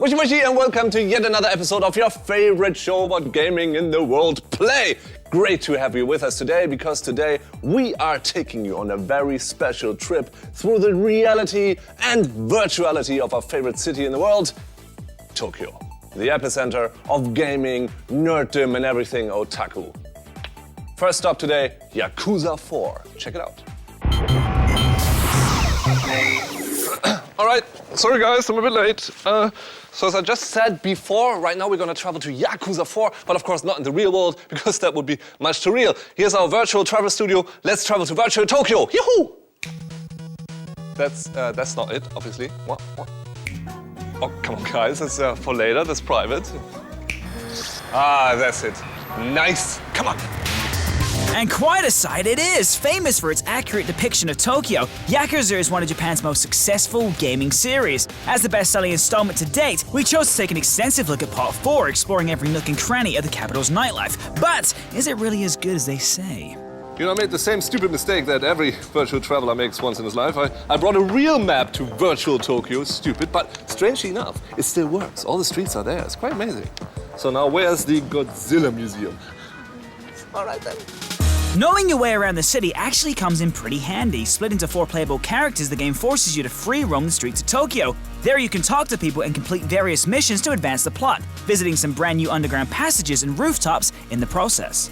Moshi and welcome to yet another episode of your favorite show about gaming in the world, Play! Great to have you with us today, because today we are taking you on a very special trip through the reality and virtuality of our favorite city in the world, Tokyo. The epicenter of gaming, nerddom and everything otaku. First stop today, Yakuza 4. Check it out. Alright, sorry guys, I'm a bit late. So as I just said before, right now we're gonna travel to Yakuza 4, but of course not in the real world, because that would be much too real. Here's our virtual travel studio. Let's travel to virtual Tokyo. Yahoo! That's not it, obviously. What? Oh, come on guys, that's for later, that's private. Ah, that's it. Nice, come on. And quite a sight it is! Famous for its accurate depiction of Tokyo, Yakuza is one of Japan's most successful gaming series. As the best-selling installment to date, we chose to take an extensive look at Part 4, exploring every nook and cranny of the capital's nightlife. But is it really as good as they say? You know, I made the same stupid mistake that every virtual traveler makes once in his life. I brought a real map to virtual Tokyo. Stupid, but strangely enough, it still works. All the streets are there. It's quite amazing. So now where's the Godzilla Museum? All right then. Knowing your way around the city actually comes in pretty handy. Split into 4 playable characters, the game forces you to free roam the streets of Tokyo. There you can talk to people and complete various missions to advance the plot, visiting some brand new underground passages and rooftops in the process.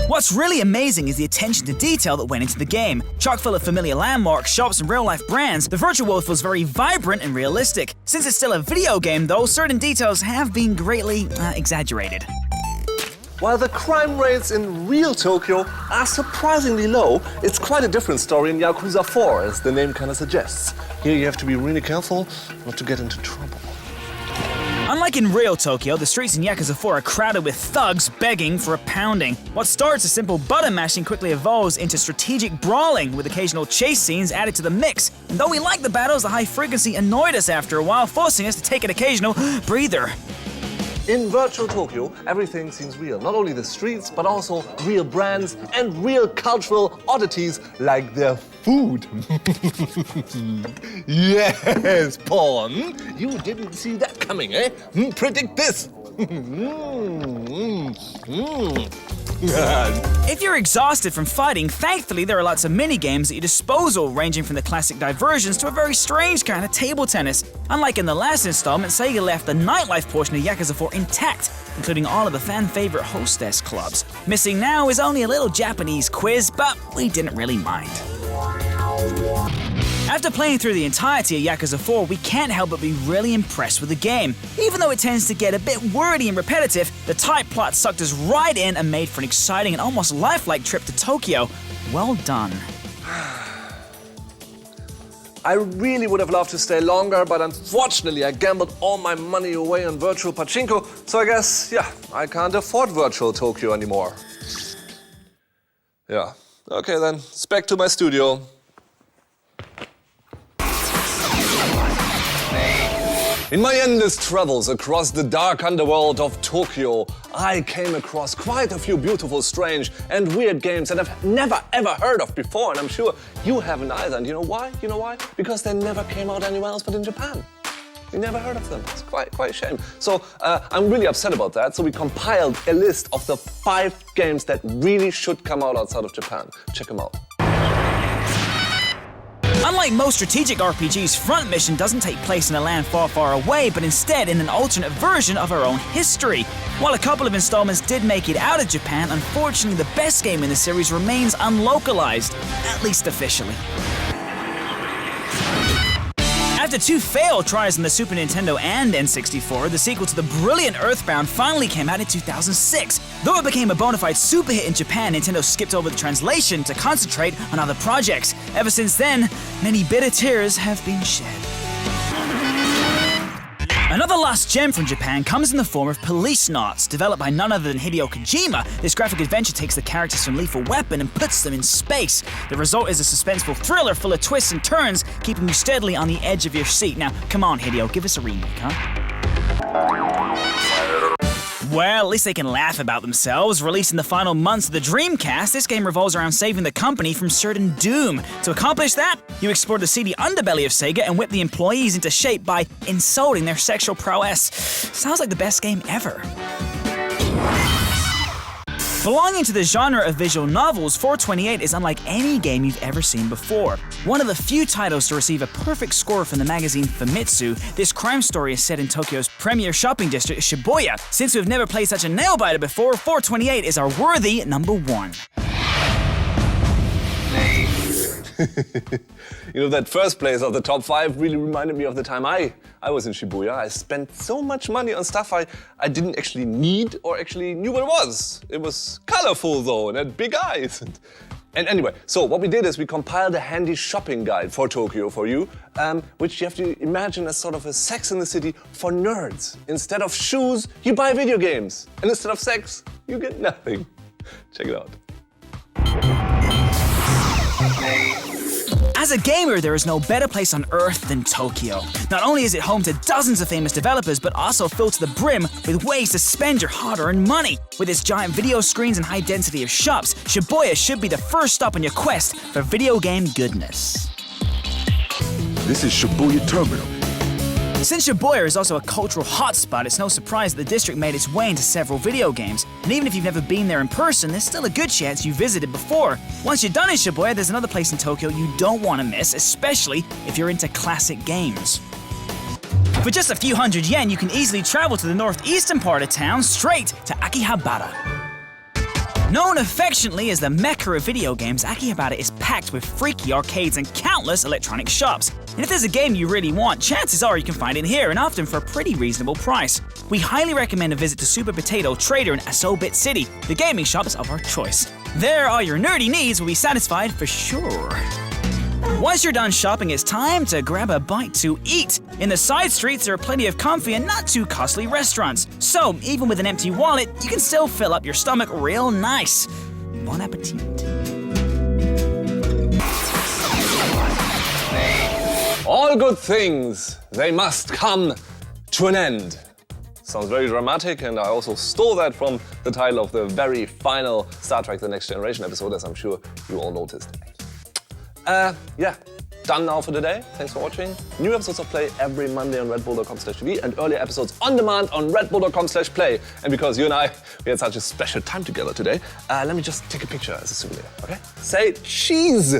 What's really amazing is the attention to detail that went into the game. Chock full of familiar landmarks, shops and real-life brands, the virtual world feels very vibrant and realistic. Since it's still a video game though, certain details have been greatly exaggerated. While the crime rates in real Tokyo are surprisingly low, it's quite a different story in Yakuza 4, as the name kind of suggests. Here you have to be really careful not to get into trouble. Unlike in real Tokyo, the streets in Yakuza 4 are crowded with thugs begging for a pounding. What starts as simple button mashing quickly evolves into strategic brawling, with occasional chase scenes added to the mix. And though we liked the battles, the high frequency annoyed us after a while, forcing us to take an occasional breather. In virtual Tokyo, everything seems real. Not only the streets, but also real brands and real cultural oddities like their food. Yes, Pawn, you didn't see that coming, eh? Predict this. If you're exhausted from fighting, thankfully there are lots of mini-games at your disposal, ranging from the classic diversions to a very strange kind of table tennis. Unlike in the last installment, Sega left the nightlife portion of Yakuza 4 intact, including all of the fan-favorite hostess clubs. Missing now is only a little Japanese quiz, but we didn't really mind. After playing through the entirety of Yakuza 4, we can't help but be really impressed with the game. Even though it tends to get a bit wordy and repetitive, the tight plot sucked us right in and made for an exciting and almost lifelike trip to Tokyo. Well done. I really would have loved to stay longer, but unfortunately I gambled all my money away on virtual pachinko, so I guess, yeah, I can't afford virtual Tokyo anymore. Yeah, okay then, it's back to my studio. In my endless travels across the dark underworld of Tokyo, I came across quite a few beautiful, strange and weird games that I've never ever heard of before, and I'm sure you haven't either. And you know why? You know why? Because they never came out anywhere else but in Japan. We never heard of them. It's quite a shame. So I'm really upset about that. So we compiled a list of the 5 games that really should come out outside of Japan. Check them out. Unlike most strategic RPGs, Front Mission doesn't take place in a land far, far away, but instead in an alternate version of our own history. While a couple of installments did make it out of Japan, unfortunately the best game in the series remains unlocalized, at least officially. After 2 failed tries on the Super Nintendo and N64, the sequel to the brilliant Earthbound finally came out in 2006. Though it became a bona fide super hit in Japan, Nintendo skipped over the translation to concentrate on other projects. Ever since then, many bitter tears have been shed. Another lost gem from Japan comes in the form of Police Knots. Developed by none other than Hideo Kojima, this graphic adventure takes the characters from Lethal Weapon and puts them in space. The result is a suspenseful thriller full of twists and turns, keeping you steadily on the edge of your seat. Now, come on Hideo, give us a remake, huh? Well, at least they can laugh about themselves. Released in the final months of the Dreamcast, this game revolves around saving the company from certain doom. To accomplish that, you explore the seedy underbelly of Sega and whip the employees into shape by insulting their sexual prowess. Sounds like the best game ever. Belonging to the genre of visual novels, 428 is unlike any game you've ever seen before. One of the few titles to receive a perfect score from the magazine Famitsu, this crime story is set in Tokyo's premier shopping district, Shibuya. Since we've never played such a nail-biter before, 428 is our worthy #1. You know, that first place of the top 5 really reminded me of the time I was in Shibuya. I spent so much money on stuff I didn't actually need or actually knew what it was. It was colorful though and had big eyes. And anyway, so what we did is we compiled a handy shopping guide for Tokyo for you, which you have to imagine as sort of a Sex in the City for nerds. Instead of shoes, you buy video games. And instead of sex, you get nothing. Check it out. As a gamer, there is no better place on earth than Tokyo. Not only is it home to dozens of famous developers, but also filled to the brim with ways to spend your hard-earned money. With its giant video screens and high density of shops, Shibuya should be the first stop on your quest for video game goodness. This is Shibuya Terminal. Since Shibuya is also a cultural hotspot, it's no surprise that the district made its way into several video games. And even if you've never been there in person, there's still a good chance you visited before. Once you're done in Shibuya, there's another place in Tokyo you don't want to miss, especially if you're into classic games. For just a few hundred yen, you can easily travel to the northeastern part of town, straight to Akihabara. Known affectionately as the Mecca of video games, Akihabara is packed with freaky arcades and countless electronic shops. And if there's a game you really want, chances are you can find it here, and often for a pretty reasonable price. We highly recommend a visit to Super Potato Trader in Asobit City, the gaming shops of our choice. There, all your nerdy needs will be satisfied for sure. Once you're done shopping, it's time to grab a bite to eat. In the side streets, there are plenty of comfy and not too costly restaurants. So, even with an empty wallet, you can still fill up your stomach real nice. Bon appetit. All good things, they must come to an end. Sounds very dramatic, and I also stole that from the title of the very final Star Trek The Next Generation episode, as I'm sure you all noticed. Yeah, done now for today. Thanks for watching. New episodes of Play every Monday on redbull.com/TV and earlier episodes on demand on redbull.com/play. And because you and I, we had such a special time together today, let me just take a picture as a souvenir, okay? Say cheese!